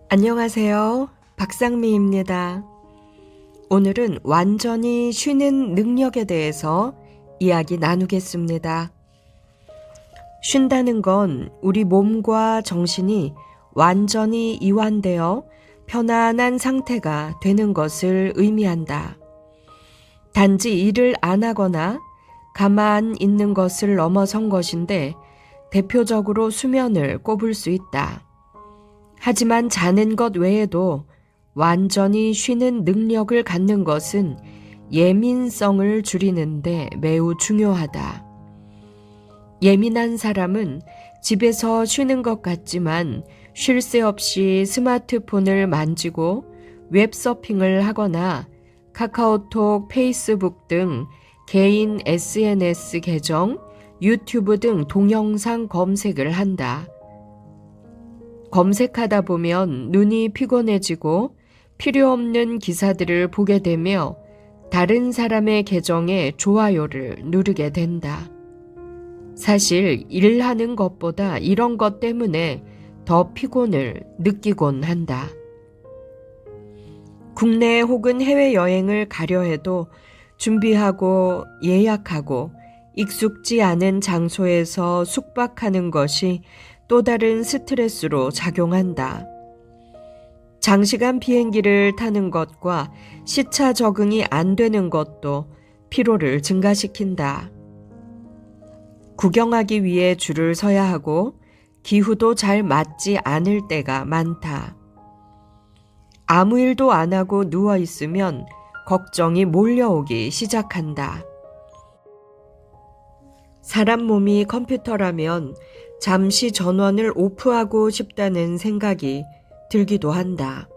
안녕하세요. 박상미입니다. 오늘은 완전히 쉬는 능력에 대해서 이야기 나누겠습니다. 쉰다는 건 우리 몸과 정신이 완전히 이완되어 편안한 상태가 되는 것을 의미한다. 단지 일을 안 하거나 가만 있는 것을 넘어선 것인데 대표적으로 수면을 꼽을 수 있다. 하지만 자는 것 외에도 완전히 쉬는 능력을 갖는 것은 예민성을 줄이는데 매우 중요하다. 예민한 사람은 집에서 쉬는 것 같지만 쉴 새 없이 스마트폰을 만지고 웹서핑을 하거나 카카오톡, 페이스북 등 개인 SNS 계정, 유튜브 등 동영상 검색을 한다. 검색하다 보면 눈이 피곤해지고 필요 없는 기사들을 보게 되며 다른 사람의 계정에 좋아요를 누르게 된다. 사실 일하는 것보다 이런 것 때문에 더 피곤을 느끼곤 한다. 국내 혹은 해외여행을 가려 해도 준비하고 예약하고 익숙지 않은 장소에서 숙박하는 것이 또 다른 스트레스로 작용한다. 장시간 비행기를 타는 것과 시차 적응이 안 되는 것도 피로를 증가시킨다. 구경하기 위해 줄을 서야 하고 기후도 잘 맞지 않을 때가 많다. 아무 일도 안 하고 누워 있으면 걱정이 몰려오기 시작한다. 사람 몸이 컴퓨터라면 잠시 전원을 오프하고 싶다는 생각이 들기도 한다.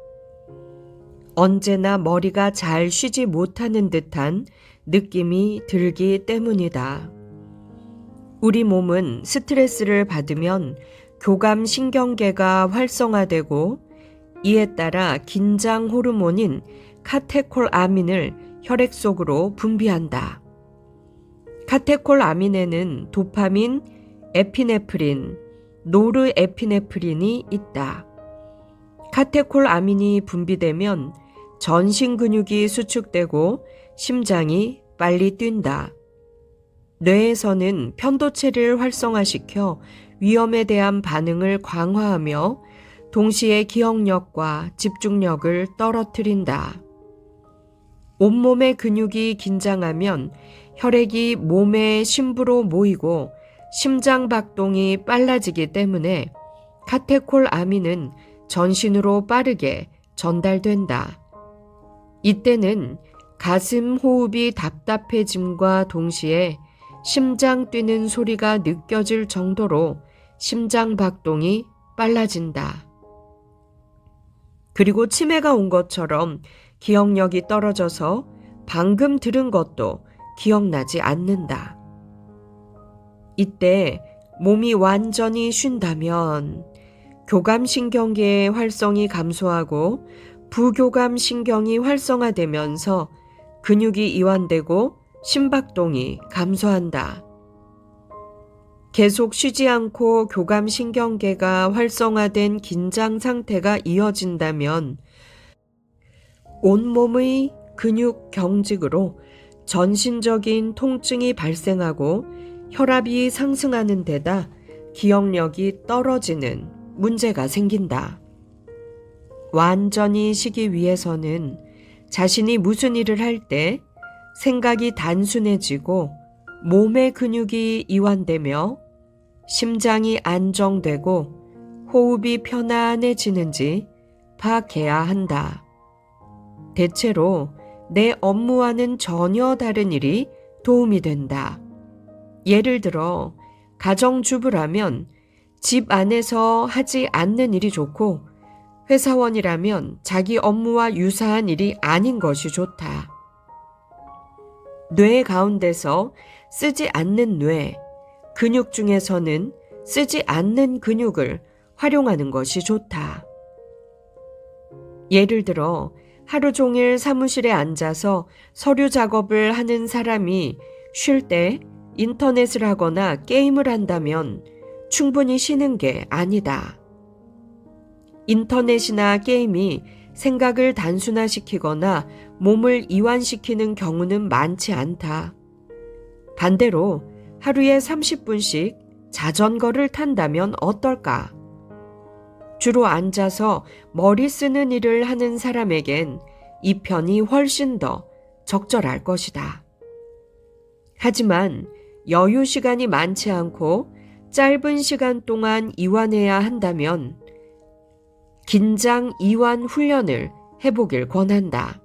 언제나 머리가 잘 쉬지 못하는 듯한 느낌이 들기 때문이다. 우리 몸은 스트레스를 받으면 교감신경계가 활성화되고 이에 따라 긴장 호르몬인 카테콜아민을 혈액 속으로 분비한다. 카테콜아민에는 도파민, 에피네프린, 노르에피네프린이 있다. 카테콜아민이 분비되면 전신 근육이 수축되고 심장이 빨리 뛴다. 뇌에서는 편도체를 활성화시켜 위험에 대한 반응을 강화하며 동시에 기억력과 집중력을 떨어뜨린다. 온몸의 근육이 긴장하면 혈액이 몸의 심부로 모이고 심장 박동이 빨라지기 때문에 카테콜아민은 전신으로 빠르게 전달된다. 이때는 가슴 호흡이 답답해짐과 동시에 심장 뛰는 소리가 느껴질 정도로 심장 박동이 빨라진다. 그리고 치매가 온 것처럼 기억력이 떨어져서 방금 들은 것도 기억나지 않는다. 이때 몸이 완전히 쉰다면 교감신경계의 활성이 감소하고 부교감신경이 활성화되면서 근육이 이완되고 심박동이 감소한다. 계속 쉬지 않고 교감신경계가 활성화된 긴장 상태가 이어진다면 온몸의 근육 경직으로 전신적인 통증이 발생하고 혈압이 상승하는 데다 기억력이 떨어지는 문제가 생긴다. 완전히 쉬기 위해서는 자신이 무슨 일을 할 때 생각이 단순해지고 몸의 근육이 이완되며 심장이 안정되고 호흡이 편안해지는지 파악해야 한다. 대체로 내 업무와는 전혀 다른 일이 도움이 된다. 예를 들어 가정주부라면 집 안에서 하지 않는 일이 좋고 회사원이라면 자기 업무와 유사한 일이 아닌 것이 좋다. 뇌 가운데서 쓰지 않는 뇌, 근육 중에서는 쓰지 않는 근육을 활용하는 것이 좋다. 예를 들어 하루 종일 사무실에 앉아서 서류 작업을 하는 사람이 쉴 때 인터넷을 하거나 게임을 한다면 충분히 쉬는 게 아니다. 인터넷이나 게임이 생각을 단순화시키거나 몸을 이완시키는 경우는 많지 않다. 반대로 하루에 30분씩 자전거를 탄다면 어떨까? 주로 앉아서 머리 쓰는 일을 하는 사람에겐 이 편이 훨씬 더 적절할 것이다. 하지만 여유 시간이 많지 않고 짧은 시간 동안 이완해야 한다면 긴장 이완 훈련을 해보길 권한다.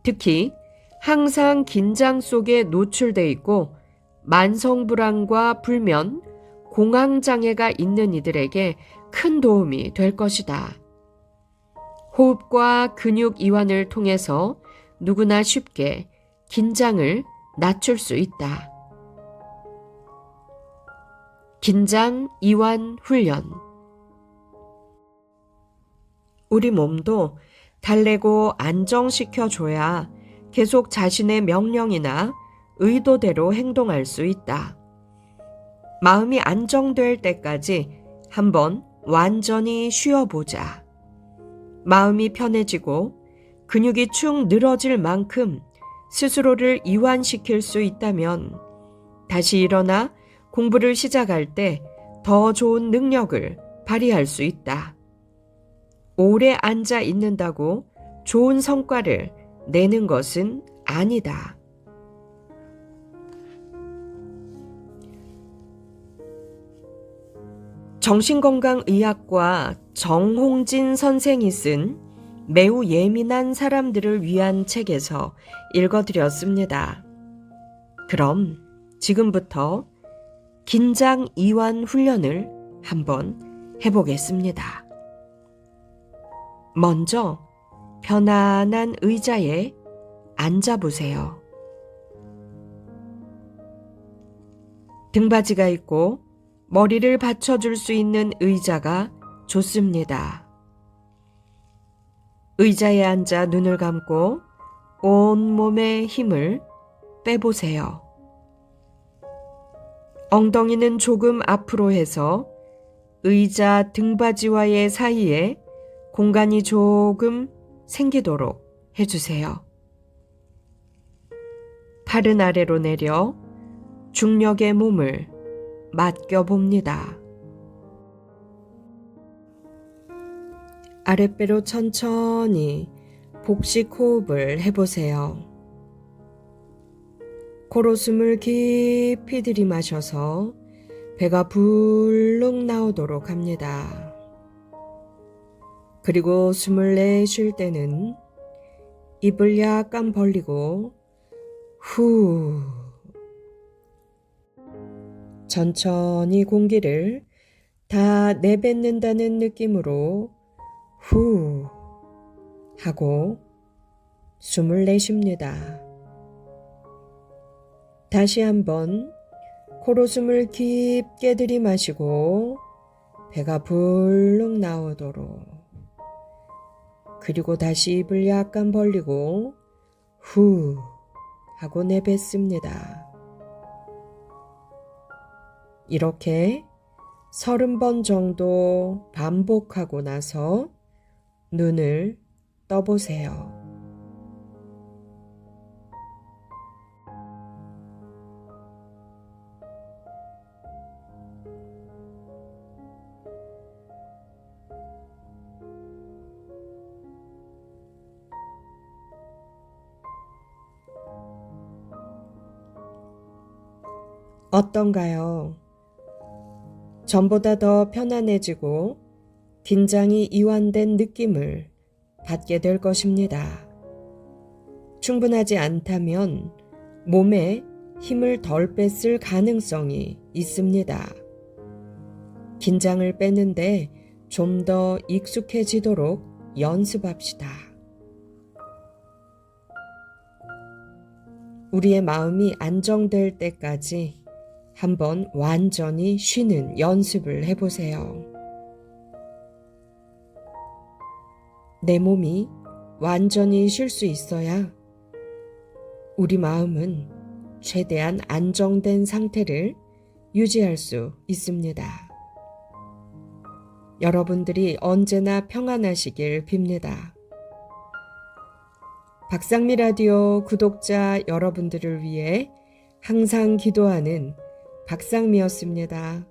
특히 항상 긴장 속에 노출돼 있고 만성불안과 불면, 공황장애가 있는 이들에게 큰 도움이 될 것이다. 호흡과 근육 이완을 통해서 누구나 쉽게 긴장을 낮출 수 있다. 긴장 이완 훈련. 우리 몸도 달래고 안정시켜줘야 계속 자신의 명령이나 의도대로 행동할 수 있다. 마음이 안정될 때까지 한번 완전히 쉬어보자. 마음이 편해지고 근육이 축 늘어질 만큼 스스로를 이완시킬 수 있다면 다시 일어나 공부를 시작할 때 더 좋은 능력을 발휘할 수 있다. 오래 앉아 있는다고 좋은 성과를 내는 것은 아니다. 정신건강의학과 정홍진 선생이 쓴 매우 예민한 사람들을 위한 책에서 읽어드렸습니다. 그럼 지금부터 긴장 이완 훈련을 한번 해보겠습니다. 먼저 편안한 의자에 앉아보세요. 등받이가 있고 머리를 받쳐줄 수 있는 의자가 좋습니다. 의자에 앉아 눈을 감고 온몸의 힘을 빼보세요. 엉덩이는 조금 앞으로 해서 의자 등받이와의 사이에 공간이 조금 생기도록 해주세요. 팔은 아래로 내려 중력의 몸을 맡겨봅니다. 아랫배로 천천히 복식 호흡을 해보세요. 코로 숨을 깊이 들이마셔서 배가 불룩 나오도록 합니다. 그리고 숨을 내쉴 때는 입을 약간 벌리고 후 천천히 공기를 다 내뱉는다는 느낌으로 후 하고 숨을 내쉽니다. 다시 한번 코로 숨을 깊게 들이마시고 배가 불룩 나오도록, 그리고 다시 입을 약간 벌리고 후 하고 내뱉습니다. 이렇게 30번 정도 반복하고 나서 눈을 떠보세요. 어떤가요? 전보다 더 편안해지고 긴장이 이완된 느낌을 받게 될 것입니다. 충분하지 않다면 몸에 힘을 덜 뺐을 가능성이 있습니다. 긴장을 빼는데 좀 더 익숙해지도록 연습합시다. 우리의 마음이 안정될 때까지 한번 완전히 쉬는 연습을 해보세요. 내 몸이 완전히 쉴 수 있어야 우리 마음은 최대한 안정된 상태를 유지할 수 있습니다. 여러분들이 언제나 평안하시길 빕니다. 박상미 라디오 구독자 여러분들을 위해 항상 기도하는 박상미였습니다.